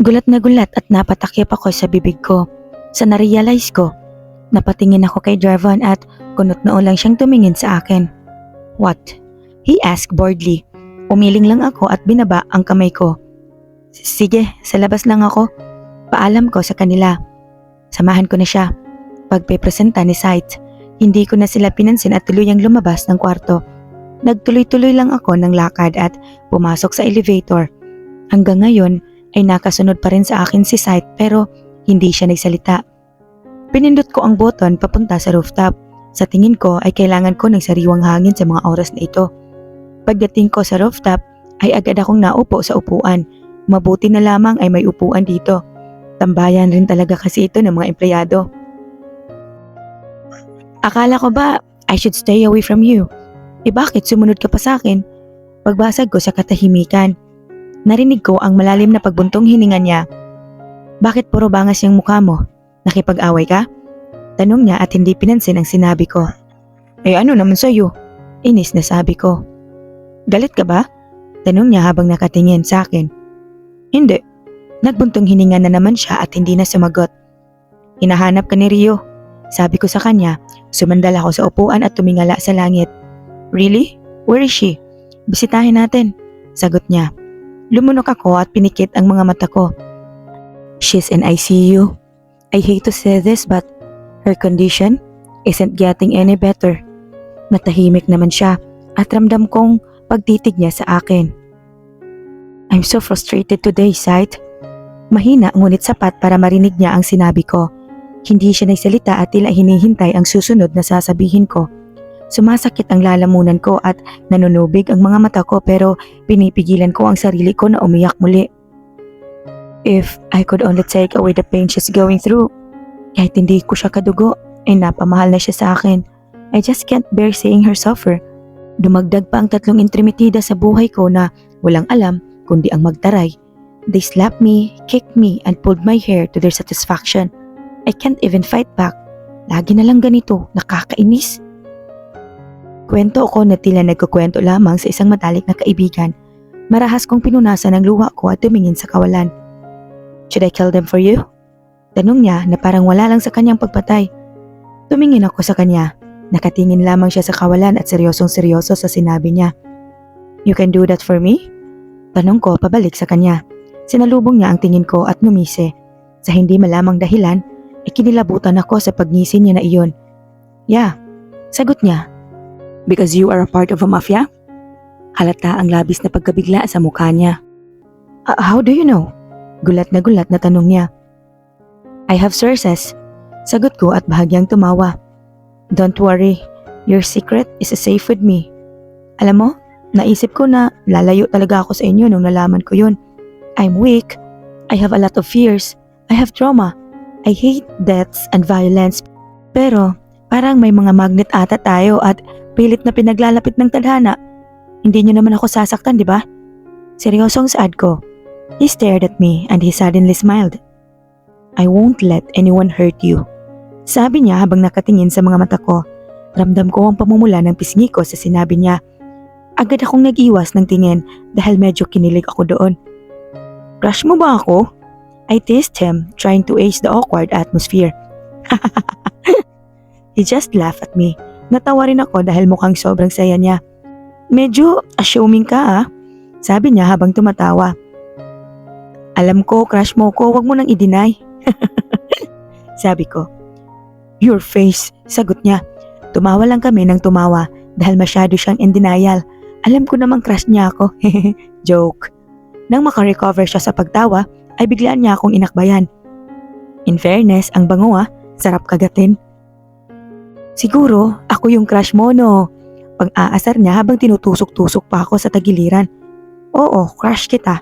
Gulat at napatakip ako sa bibig ko. Sa narealize ko, napatingin ako kay Jarvan at kunot noo lang siyang tumingin sa akin. What? He asked boredly. Umiling lang ako at binaba ang kamay ko. Sige, sa labas lang ako. Paalam ko sa kanila. Samahan ko na siya. Pagpepresenta ni Sight, hindi ko na sila pinansin at tuluyang lumabas ng kwarto. Nagtuloy-tuloy lang ako ng lakad at pumasok sa elevator. Hanggang ngayon ay nakasunod pa rin sa akin si Sight pero hindi siya nagsalita. Pinindot ko ang button papunta sa rooftop. Sa tingin ko ay kailangan ko ng sariwang hangin sa mga oras na ito. Pagdating ko sa rooftop ay agad akong naupo sa upuan. Mabuti na lamang ay may upuan dito. Tambayan rin talaga kasi ito ng mga empleyado. Akala ko ba I should stay away from you? Bakit sumunod ka pa sa akin? Pagbasag ko sa katahimikan, narinig ko ang malalim na pagbuntong hininga niya. Bakit puro bangas yung mukha mo? Nakipag-away ka? Tanong niya at hindi pinansin ang sinabi ko. Ano naman sa'yo? Inis na sabi ko. Galit ka ba? Tanong niya habang nakatingin sa akin. Hindi. Nagbuntong hininga na naman siya at hindi na sumagot. Hinahanap ka ni Rio. Sabi ko sa kanya, sumandal ako sa upuan at tumingala sa langit. Really? Where is she? Bisitahin natin. Sagot niya. Lumunok ako at pinikit ang mga mata ko. She's in ICU. I hate to say this but her condition isn't getting any better. Natahimik naman siya at ramdam kong pagtitig niya sa akin. I'm so frustrated today, Sight. Mahina ngunit sapat para marinig niya ang sinabi ko. Hindi siya nagsalita at tila hinihintay ang susunod na sasabihin ko. Sumasakit ang lalamunan ko at nanunubig ang mga mata ko pero pinipigilan ko ang sarili ko na umiyak muli. If I could only take away the pain she's going through. Kahit hindi ko siya kadugo, ay napamahal na siya sa akin. I just can't bear seeing her suffer. Dumagdag pa ang 3 intrimitida sa buhay ko na walang alam kundi ang magtaray. They slapped me, kicked me, and pulled my hair to their satisfaction. I can't even fight back. Lagi na lang ganito, nakakainis. Kwento ko na tila nagkukwento lamang sa isang matalik na kaibigan. Marahas kong pinunasan ang luha ko at tumingin sa kawalan. Should I kill them for you? Tanong niya na parang wala lang sa kanyang pagpatay. Tumingin ako sa kanya. Nakatingin lamang siya sa kawalan at seryosong-seryoso sa sinabi niya. You can do that for me? Tanong ko pabalik sa kanya. Sinalubong niya ang tingin ko at ngumisi. Sa hindi malamang dahilan, ikinilabutan ako sa pagngisi niya na iyon. Yeah, sagot niya. Because you are a part of a mafia? Halata ang labis na pagkabigla sa mukha niya. How do you know? Gulat na tanong niya. I have sources. Sagot ko at bahagyang tumawa. Don't worry, your secret is safe with me. Alam mo, naisip ko na lalayo talaga ako sa inyo nung nalaman ko yun. I'm weak. I have a lot of fears. I have trauma. I hate deaths and violence. Pero parang may mga magnet ata tayo at pilit na pinaglalapit ng tadhana. Hindi niyo naman ako sasaktan, di ba? Seryosong saad ko. He stared at me and he suddenly smiled. I won't let anyone hurt you. Sabi niya habang nakatingin sa mga mata ko. Ramdam ko ang pamumula ng pisngi ko sa sinabi niya. Agad akong nag-iwas ng tingin dahil medyo kinilig ako doon. Crush mo ba ako? I teased him, trying to ace the awkward atmosphere. He just laughed at me. Natawa rin ako dahil mukhang sobrang saya niya. Medyo assuming ka sabi niya habang tumatawa. Alam ko, crush mo ko, wag mo nang i-deny. Sabi ko. Your face, sagot niya. Tumawa lang kami ng tumawa dahil masyado siyang in denial. Alam ko namang crush niya ako. Joke. Nang makarecover siya sa pagtawa, ay biglaan niya akong inakbayan. In fairness, ang bango sarap kagatin. Siguro, ako yung crush mo, no? Pag-aasar niya habang tinutusok-tusok pa ako sa tagiliran. Oo, crush kita.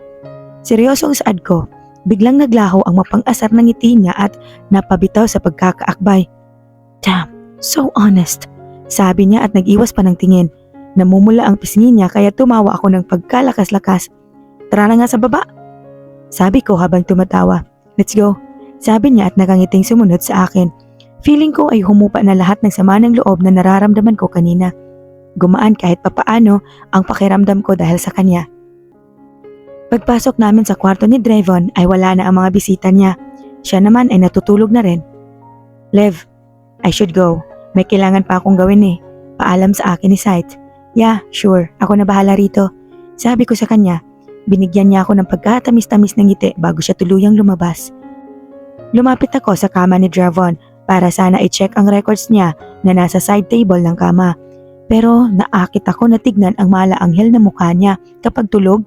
Seryosong saad ko. Biglang naglaho ang mapang-asar ng ngiti niya at napabitaw sa pagkakaakbay. Damn, so honest. Sabi niya at nag-iwas pa ng tingin. Namumula ang pisngi niya kaya tumawa ako ng pagkalakas-lakas. Tara na nga sa baba. Sabi ko habang tumatawa. Let's go. Sabi niya at nakangiting sumunod sa akin. Feeling ko ay humupa na lahat ng sama ng loob na nararamdaman ko kanina. Gumaan kahit papaano ang pakiramdam ko dahil sa kanya. Pagpasok namin sa kwarto ni Drevon ay wala na ang mga bisita niya. Siya naman ay natutulog na rin. Lev, I should go. May kailangan pa akong gawin eh. Paalam sa akin ni Sight. Yeah, sure. Ako na bahala rito. Sabi ko sa kanya. Binigyan niya ako ng pagkatamis-tamis ng ngiti bago siya tuluyang lumabas. Lumapit ako sa kama ni Drevon para sana i-check ang records niya na nasa side table ng kama. Pero naakit ako na tignan ang malaanghel na mukha niya kapag tulog.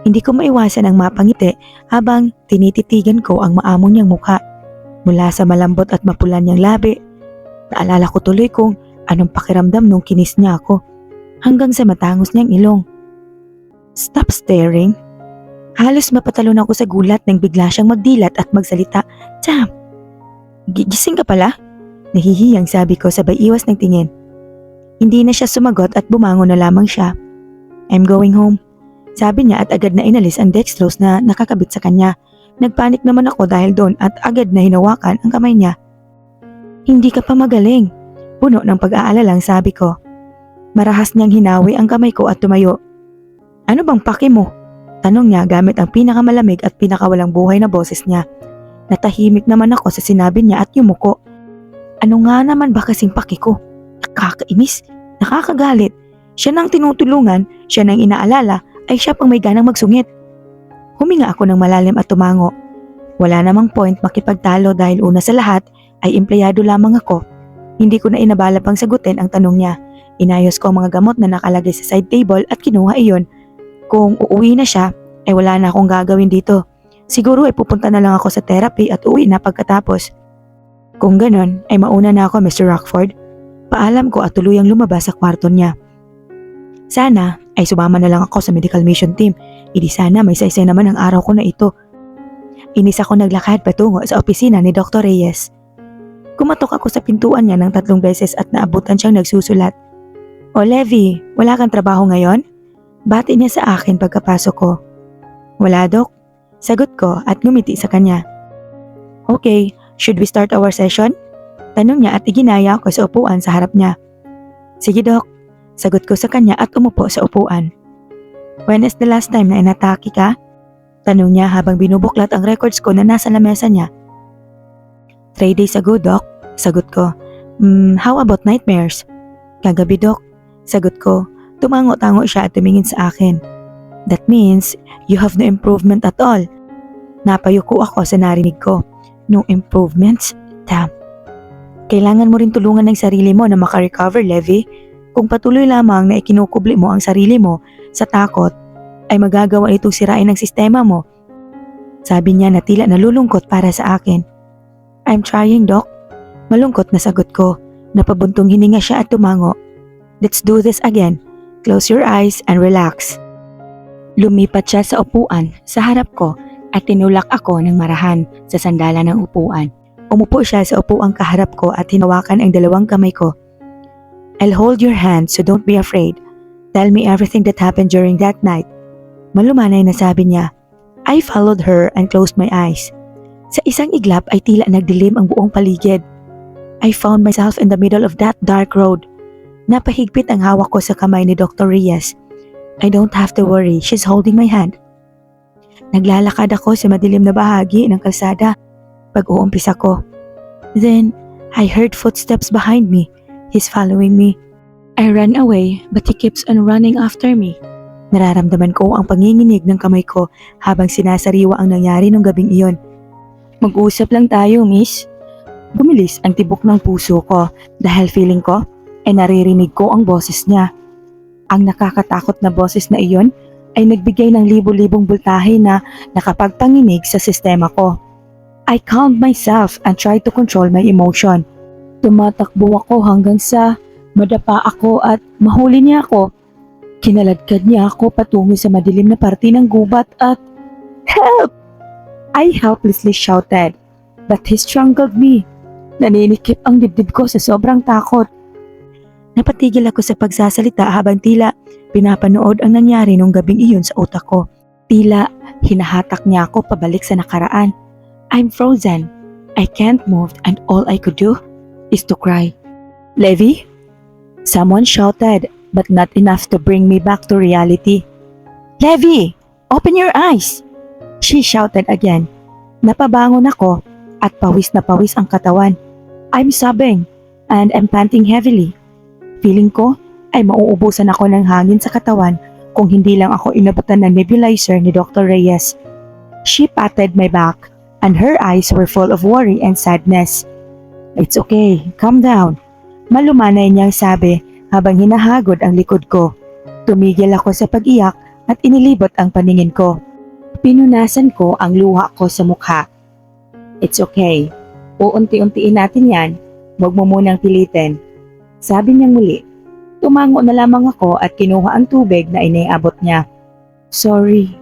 Hindi ko maiwasan ang mapangiti habang tinititigan ko ang maamo niyang mukha. Mula sa malambot at mapulan niyang labi, naalala ko tuloy kung anong pakiramdam nung kinis niya ako hanggang sa matangos niyang ilong. Stop staring. Halos mapatalon ako sa gulat nang bigla siyang magdilat at magsalita. Tam, gising ka pala? Nahihiyang sabi ko sabay iwas ng tingin. Hindi na siya sumagot at bumangon na lamang siya. I'm going home. Sabi niya at agad na inalis ang dextrose na nakakabit sa kanya. Nagpanik naman ako dahil doon at agad na hinawakan ang kamay niya. Hindi ka pa magaling. Puno ng pag-aalalang sabi ko. Marahas niyang hinawi ang kamay ko at tumayo. Ano bang paki mo? Tanong niya gamit ang pinakamalamig at pinakawalang buhay na boses niya. Natahimik naman ako sa sinabi niya at yumuko. Ano nga naman ba kasing paki ko? Nakakainis, nakakagalit. Siya nang tinutulungan, siya nang inaalala, ay siya pang may ganang magsungit. Huminga ako ng malalim at tumango. Wala namang point makipagtalo dahil una sa lahat ay empleyado lamang ako. Hindi ko na inabala pang sagutin ang tanong niya. Inayos ko ang mga gamot na nakalagay sa side table at kinuha iyon. Kung uuwi na siya, ay wala na akong gagawin dito. Siguro ay pupunta na lang ako sa therapy at uwi na pagkatapos. Kung ganon, ay mauna na ako, Mr. Rockford. Paalam ko at tuluyang lumabas sa kwarto niya. Sana ay sumama na lang ako sa medical mission team. Hindi sana may saysay naman ang araw ko na ito. Inis ako naglakad patungo sa opisina ni Dr. Reyes. Kumatok ako sa pintuan niya ng 3 beses at naabutan siyang nagsusulat. O Levi, wala kang trabaho ngayon? Bati niya sa akin pagkapasok ko. Wala, Dok. Sagot ko at ngumiti sa kanya. Okay, should we start our session? Tanong niya at iginaya ko sa upuan sa harap niya. Sige, Dok. Sagot ko sa kanya at umupo sa upuan. When is the last time na inatake ka? Tanong niya habang binubuklat ang records ko na nasa lamesa niya. 3 days ago, Doc. Sagot ko. How about nightmares? Kagabi, Doc. Sagot ko. Tumango-tango siya at tumingin sa akin. That means you have no improvement at all. Napayuko ako sa narinig ko. No improvements? Damn. Kailangan mo rin tulungan ng sarili mo na makarecover, Levi. Kung patuloy lamang na ikinukubli mo ang sarili mo sa takot, ay magagawa itong sirain ng sistema mo. Sabi niya na tila nalulungkot para sa akin. I'm trying, Doc. Malungkot na sagot ko. Napabuntong hininga siya at tumango. Let's do this again. Close your eyes and relax. Lumipat siya sa upuan sa harap ko at tinulak ako ng marahan sa sandalan ng upuan. Umupo siya sa upuang kaharap ko at hinawakan ang 2 kamay ko. I'll hold your hand so don't be afraid. Tell me everything that happened during that night. Malumanay na sabi niya. I followed her and closed my eyes. Sa isang iglap ay tila nagdilim ang buong paligid. I found myself in the middle of that dark road. Napahigpit ang hawak ko sa kamay ni Dr. Reyes. I don't have to worry, she's holding my hand. Naglalakad ako sa madilim na bahagi ng kalsada pag-uumpisa ko. Then, I heard footsteps behind me. He's following me. I ran away but he keeps on running after me. Nararamdaman ko ang panginginig ng kamay ko habang sinasariwa ang nangyari nung gabing iyon. Mag-uusap lang tayo, miss. Bumilis ang tibok ng puso ko dahil feeling ko ay naririnig ko ang boses niya. Ang nakakatakot na boses na iyon ay nagbigay ng libo-libong bultahe na nakapagpanginig sa sistema ko. I calmed myself and tried to control my emotion. Tumatakbo ako hanggang sa madapa ako at mahuli niya ako. Kinaladkad niya ako patungo sa madilim na parte ng gubat at help! I helplessly shouted, but he strangled me. Naninikip ang dibdib ko sa sobrang takot. Napatigil ako sa pagsasalita habang tila pinapanood ang nangyari nung gabing iyon sa utak ko. Tila hinahatak niya ako pabalik sa nakaraan. I'm frozen. I can't move and all I could do is to cry. Levi? Someone shouted, but not enough to bring me back to reality. Levi! Open your eyes! She shouted again. Napabangon ako at pawis na pawis ang katawan. I'm sobbing and I'm panting heavily. Feeling ko ay mauubusan ako ng hangin sa katawan kung hindi lang ako inabutan ng nebulizer ni Dr. Reyes. She patted my back and her eyes were full of worry and sadness. It's okay, calm down. Malumanay niyang sabi habang hinahagod ang likod ko. Tumigil ako sa pag-iyak at inilibot ang paningin ko. Pinunasan ko ang luha ko sa mukha. It's okay. Uunti-untiin natin yan. Huwag mo munang pilitin. Sabi niya muli. Tumango na lamang ako at kinuha ang tubig na iniabot niya. Sorry.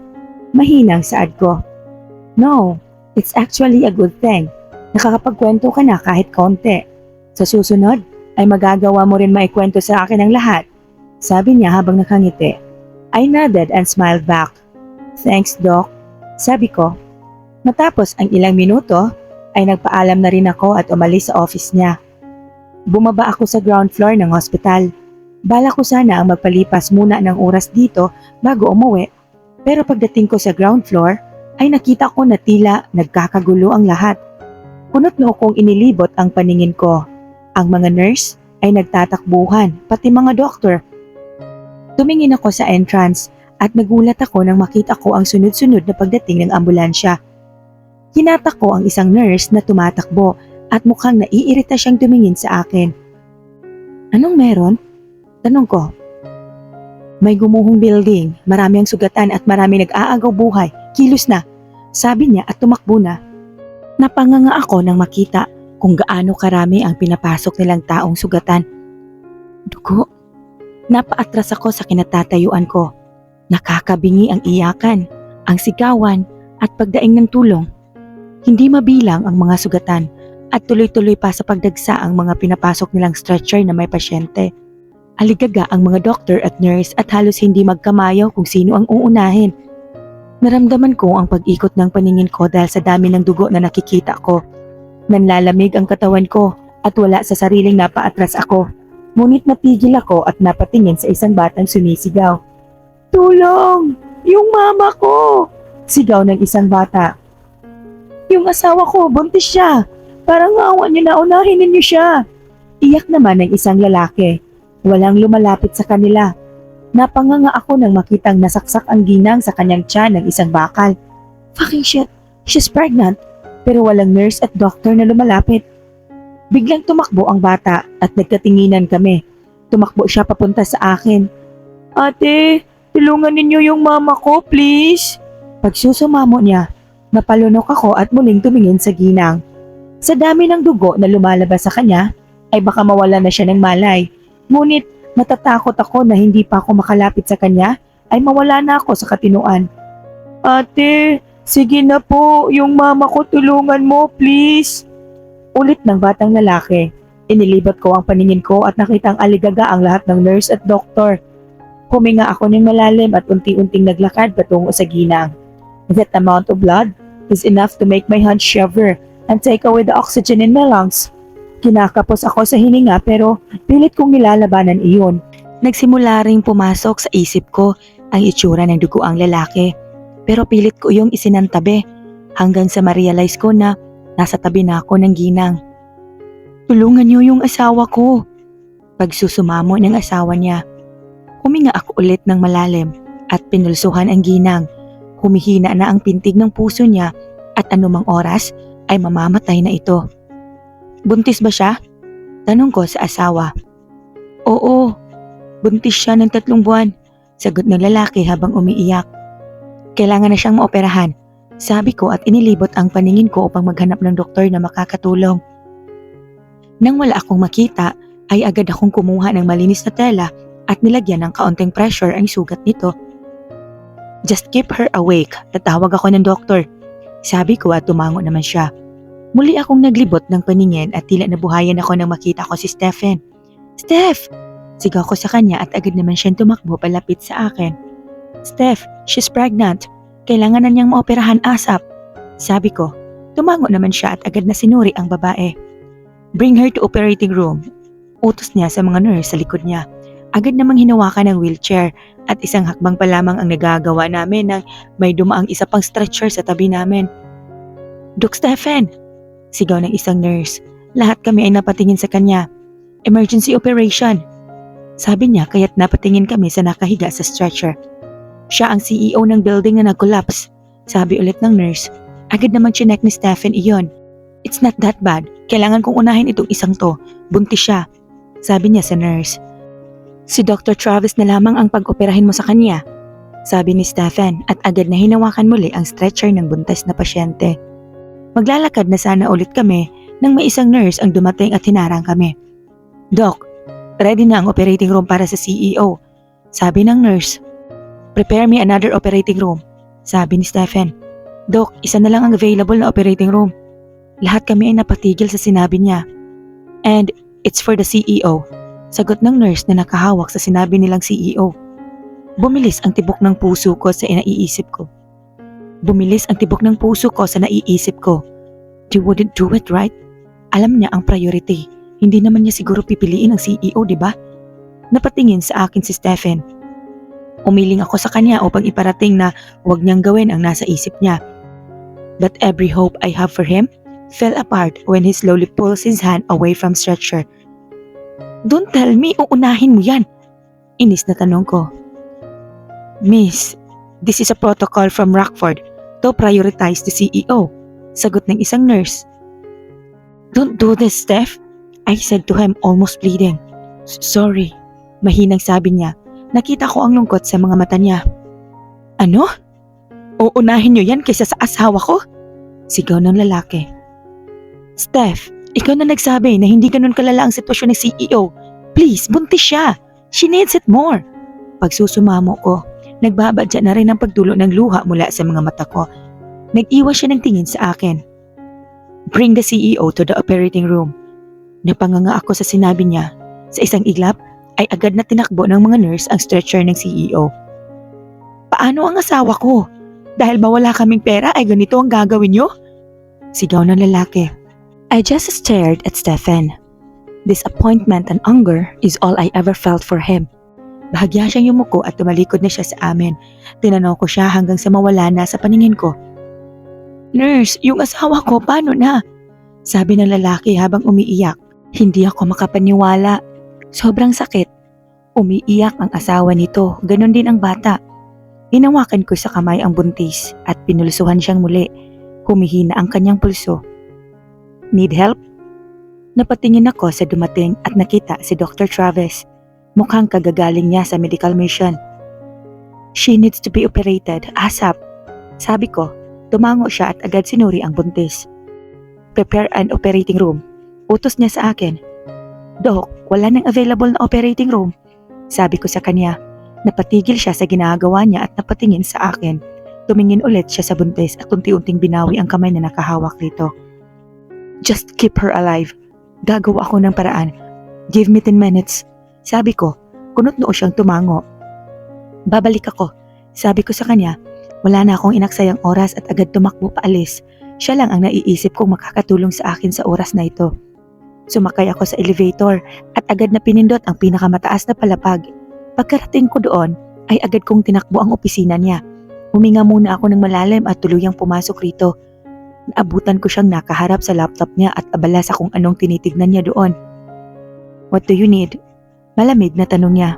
Mahinang saad ko. No, it's actually a good thing. Nakakapagkwento ka na kahit konti. Sa susunod, ay magagawa mo rin maikwento sa akin ang lahat. Sabi niya habang nakangiti. I nodded and smiled back. Thanks, Doc. Sabi ko. Matapos ang ilang minuto, ay nagpaalam na rin ako at umalis sa office niya. Bumaba ako sa ground floor ng hospital. Bala ko sana ang magpalipas muna ng oras dito bago umuwi. Pero pagdating ko sa ground floor, ay nakita ko na tila nagkakagulo ang lahat. Kunot na akong inilibot ang paningin ko. Ang mga nurse ay nagtatakbuhan, pati mga doktor. Tumingin ako sa entrance at nagulat ako nang makita ko ang sunod-sunod na pagdating ng ambulansya. Hinatak ko ang isang nurse na tumatakbo at mukhang naiirita siyang tumingin sa akin. Anong meron? Tanong ko. May gumuhong building, marami ang sugatan at marami nag-aagaw buhay. Kilos na, sabi niya at tumakbo na. Napanganga ako nang makita kung gaano karami ang pinapasok nilang taong sugatan. Dugo. Napaatras ako sa kinatatayuan ko. Nakakabingi ang iyakan, ang sigawan at pagdaing ng tulong. Hindi mabilang ang mga sugatan at tuloy-tuloy pa sa pagdagsa ang mga pinapasok nilang stretcher na may pasyente. Aligaga ang mga doctor at nurse at halos hindi magkamayaw kung sino ang uunahin. Naramdaman ko ang pag-ikot ng paningin ko dahil sa dami ng dugo na nakikita ko. Nanlalamig ang katawan ko at wala sa sariling napaatras ako. Ngunit natigil ako at napatingin sa isang batang sumisigaw. Tulong! Yung mama ko! Sigaw ng isang bata. Yung asawa ko, buntis siya. Parang awa niyo na unahin ninyo siya. Iyak naman ng isang lalaki. Walang lumalapit sa kanila. Napanganga ako nang makitang nasaksak ang ginang sa kanyang tiyan ng isang bakal. Fucking shit, she's pregnant. Pero walang nurse at doctor na lumalapit. Biglang tumakbo ang bata at nagkatinginan kami. Tumakbo siya papunta sa akin. Ate, tulungan ninyo yung mama ko, please. Pagsusumamo niya, napalunok ako at muling tumingin sa ginang. Sa dami ng dugo na lumalabas sa kanya, ay baka mawala na siya ng malay. Ngunit natatakot ako na hindi pa ako makalapit sa kanya, ay mawala na ako sa katinuan. Ate, sige na po, yung mama ko tulungan mo, please. Ulit ng batang lalaki. Inilibot ko ang paningin ko at nakitang aligaga ang lahat ng nurse at doktor. Huminga ako ng malalim at unti-unting naglakad patungo sa ginang. That amount of blood is enough to make my hand shiver and take away the oxygen in my lungs. Kinakapos ako sa hininga pero pilit kong nilalabanan iyon. Nagsimula ring pumasok sa isip ko ang itsura ng dugo ang lalaki. Pero pilit ko yung isinantabi hanggang sa ma-realize ko na nasa tabi na ako ng ginang. Tulungan niyo yung asawa ko. Pagsusumamo ng asawa niya. Huminga ako ulit ng malalim at pinulsuhan ang ginang. Humihina na ang pintig ng puso niya at anumang oras ay mamamatay na ito. Buntis ba siya? Tanong ko sa asawa. Oo, buntis siya ng 3 buwan. Sagot ng lalaki habang umiiyak. Kailangan na siyang maoperahan. Sabi ko at inilibot ang paningin ko upang maghanap ng doktor na makakatulong. Nang wala akong makita, ay agad akong kumuha ng malinis na tela at nilagyan ng kaunting pressure ang sugat nito. Just keep her awake, tatawag ako ng doktor. Sabi ko at tumango naman siya. Muli akong naglibot ng paningin at tila nabuhayan ako nang makita ko si Stephen. Steph! Sigaw ko sa kanya at agad naman siyang tumakbo palapit sa akin. Steph, she's pregnant. Kailangan na niyang maoperahan ASAP. Sabi ko, tumango naman siya at agad na sinuri ang babae. Bring her to operating room. Utos niya sa mga nurse sa likod niya. Agad namang hinawakan ng wheelchair at isang hakbang pa lamang ang nagagawa namin nang may dumaang isa pang stretcher sa tabi namin. Doc Stephen! Sigaw ng isang nurse. Lahat kami ay napatingin sa kanya. Emergency operation! Sabi niya kaya't napatingin kami sa nakahiga sa stretcher. Siya ang CEO ng building na nag-collapse. Sabi ulit ng nurse. Agad namang chinek ni Stephen iyon. It's not that bad. Kailangan kong unahin itong isang to. Buntis siya. Sabi niya sa nurse. Si Dr. Travis na lamang ang pag-operahin mo sa kanya. Sabi ni Stephen at agad na hinawakan muli ang stretcher ng buntis na pasyente. Maglalakad na sana ulit kami nang may isang nurse ang dumating at hinarang kami. Doc, ready na ang operating room para sa CEO. Sabi ng nurse. Prepare me another operating room. Sabi ni Stephen. Doc, isa na lang ang available na operating room. Lahat kami ay napatigil sa sinabi niya. And it's for the CEO. Sagot ng nurse na nakahawak sa sinabi nilang CEO. Bumilis ang tibok ng puso ko sa naiisip ko. You wouldn't do it, right? Alam niya ang priority. Hindi naman niya siguro pipiliin ang CEO, di ba? Napatingin sa akin si Stephen. Umiling ako sa kanya upang iparating na huwag niyang gawin ang nasa isip niya. But every hope I have for him fell apart when he slowly pulls his hand away from stretcher. Don't tell me, uunahin mo yan. Inis na tanong ko. Miss, this is a protocol from Rockford to prioritize the CEO. Sagot ng isang nurse. Don't do this, Steph. I said to him almost pleading. Sorry, mahinang sabi niya. Nakita ko ang lungkot sa mga mata niya. Ano? Uunahin niyo yan kaysa sa asawa ko? Sigaw ng lalaki. Steph, ikaw na nagsabi na hindi ganun kalala ang sitwasyon ng CEO. Please, buntis siya. She needs it more. Pagsusumamo ko, nagbabadya na rin ang pagdulo ng luha mula sa mga mata ko. Nag-iwas siya ng tingin sa akin. Bring the CEO to the operating room. Napanganga ako sa sinabi niya. Sa isang iglap, ay agad na tinakbo ng mga nurse ang stretcher ng CEO. Paano ang asawa ko? Dahil ba wala kaming pera ay ganito ang gagawin niyo? Sigaw ng lalaki. I just stared at Stephen. Disappointment and anger is all I ever felt for him. Bahagya siyang yumuko at tumalikod na siya sa amin. Tinanong ko siya hanggang sa mawala na sa paningin ko. Nurse, yung asawa ko, paano na? Sabi ng lalaki habang umiiyak. Hindi ako makapaniwala. Sobrang sakit. Umiiyak ang asawa nito, ganon din ang bata. Inawakan ko sa kamay ang buntis at pinulsuhan siyang muli. Humihina ang kanyang pulso. Need help? Napatingin ako sa dumating at nakita si Dr. Travis. Mukhang kagagaling niya sa medical mission. She needs to be operated, ASAP. Sabi ko, tumango siya at agad sinuri ang buntis. Prepare an operating room. Utos niya sa akin. Doc, wala nang available na operating room. Sabi ko sa kanya. Napatigil siya sa ginagawa niya at napatingin sa akin. Tumingin ulit siya sa buntis at unti-unting binawi ang kamay na nakahawak rito. Just keep her alive. Gagawa ako ng paraan. Give me 10 minutes. Sabi ko, kunot noo siyang tumango. Babalik ako. Sabi ko sa kanya, wala na akong inaksayang oras at agad tumakbo paalis. Siya lang ang naiisip kong makakatulong sa akin sa oras na ito. Sumakay ako sa elevator at agad na pinindot ang pinakamataas na palapag. Pagkarating ko doon, ay agad kong tinakbo ang opisina niya. Huminga muna ako ng malalim at tuluyang pumasok rito. Naabutan ko siyang nakaharap sa laptop niya at abala sa kung anong tinitignan niya doon. What do you need? Malamig na tanong niya.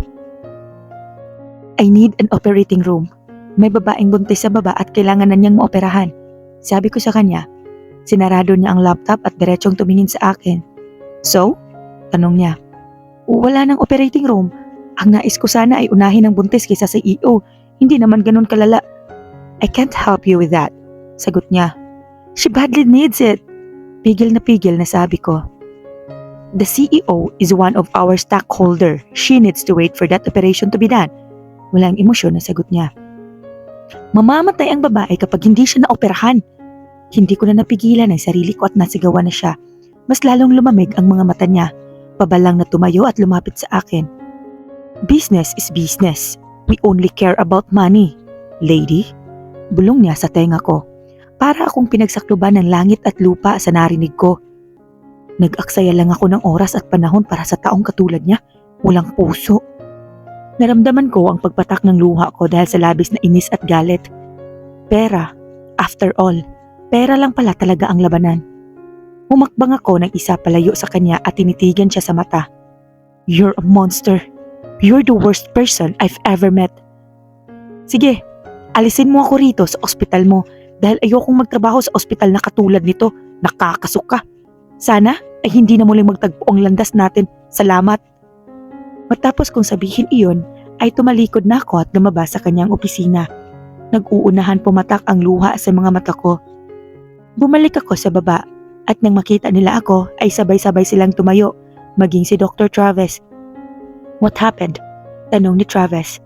I need an operating room. May babaeng buntis sa baba at kailangan na niyang maoperahan. Sabi ko sa kanya. Sinarado niya ang laptop at diretsong tumingin sa akin. So? Tanong niya. Wala nang operating room. Ang nais ko sana ay unahin ang buntis kaysa sa CEO. Hindi naman ganun kalala. I can't help you with that. Sagot niya. She badly needs it. Pigil na sabi ko. The CEO is one of our stockholder. She needs to wait for that operation to be done. Walang emosyon na sagot niya. Mamamatay ang babae kapag hindi siya naoperahan. Hindi ko na napigilan ang sarili ko at nasigawan na siya. Mas lalong lumamig ang mga mata niya. Pabalang na tumayo at lumapit sa akin. Business is business. We only care about money. Lady, bulong niya sa tenga ko. Para akong pinagsakluban ng langit at lupa sa narinig ko. Nag-aksaya lang ako ng oras at panahon para sa taong katulad niya. Walang puso. Naramdaman ko ang pagpatak ng luha ko dahil sa labis na inis at galit. Pera, after all, pera lang pala talaga ang labanan. Humakbang ako ng isa palayo sa kanya at tinitigan siya sa mata. You're a monster. You're the worst person I've ever met. Sige, alisin mo ako rito sa ospital mo dahil ayokong magtrabaho sa ospital na katulad nito. Nakakasuk ka. Sana ay hindi na muling magtagpo ang landas natin. Salamat. Matapos kong sabihin iyon, ay tumalikod na ako at lumabas sa kanyang opisina. Nag-uunahan pumatak ang luha sa mga mata ko. Bumalik ako sa baba at nang makita nila ako ay sabay-sabay silang tumayo, maging si Dr. Travis. What happened? Tanong ni Travis.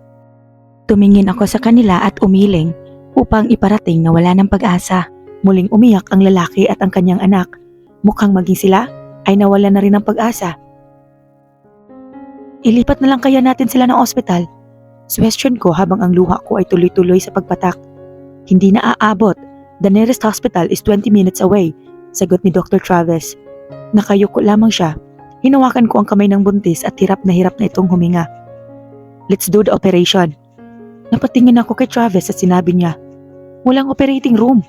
Tumingin ako sa kanila at umiling upang iparating na wala ng pag-asa. Muling umiyak ang lalaki at ang kanyang anak. Mukhang maging sila ay nawala na rin ng pag-asa. Ilipat na lang kaya natin sila ng ospital? Question ko habang ang luha ko ay tuloy-tuloy sa pagpatak. Hindi na aabot. The nearest hospital is 20 minutes away, sagot ni Dr. Travis. Nakayuko lamang siya. Hinawakan ko ang kamay ng buntis at hirap na itong huminga. Let's do the operation. Napatingin ako kay Travis at sinabi niya, walang operating room.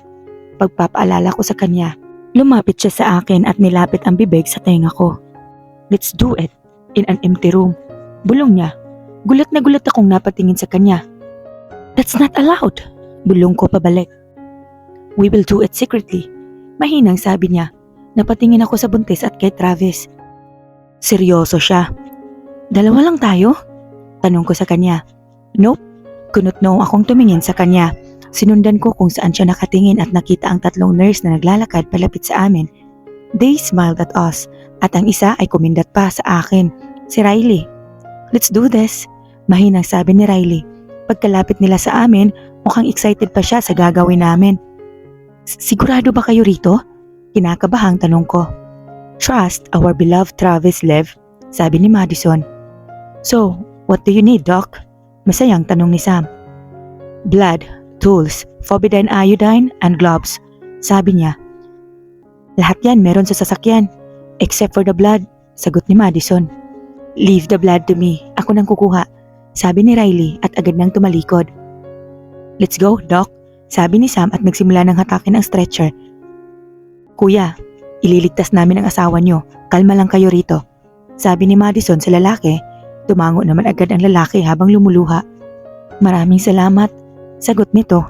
Pagpapaalala ko sa kanya, lumapit siya sa akin at nilapit ang bibig sa tenga ko. Let's do it in an empty room. Bulong niya. Gulat na gulat akong napatingin sa kanya. That's not allowed. Bulong ko pabalik. We will do it secretly. Mahinang sabi niya. Napatingin ako sa buntis at kay Travis. Seryoso siya. Dalawa lang tayo? Tanong ko sa kanya. Nope. Kunot-no akong tumingin sa kanya. Sinundan ko kung saan siya nakatingin at nakita ang 3 nurse na naglalakad palapit sa amin. They smiled at us at ang isa ay kumindat pa sa akin, si Riley. Let's do this. Mahinang sabi ni Riley. Pagkalapit nila sa amin, mukhang excited pa siya sa gagawin namin. Sigurado ba kayo rito? Kinakabahang tanong ko. Trust our beloved Travis, Lev, sabi ni Madison. So, what do you need, Doc? Masayang tanong ni Sam. Blood, tools, forbidden iodine, and gloves, sabi niya. Lahat yan meron sa sasakyan, except for the blood, sagot ni Madison. Leave the blood to me, ako nang kukuha, sabi ni Riley at agad nang tumalikod. Let's go, Doc, sabi ni Sam at nagsimula ng hatakin ang stretcher. Kuya, ililigtas namin ang asawa niyo, kalma lang kayo rito, sabi ni Madison sa lalaki. Tumango naman agad ang lalaki habang lumuluha. Maraming salamat, sagot nito.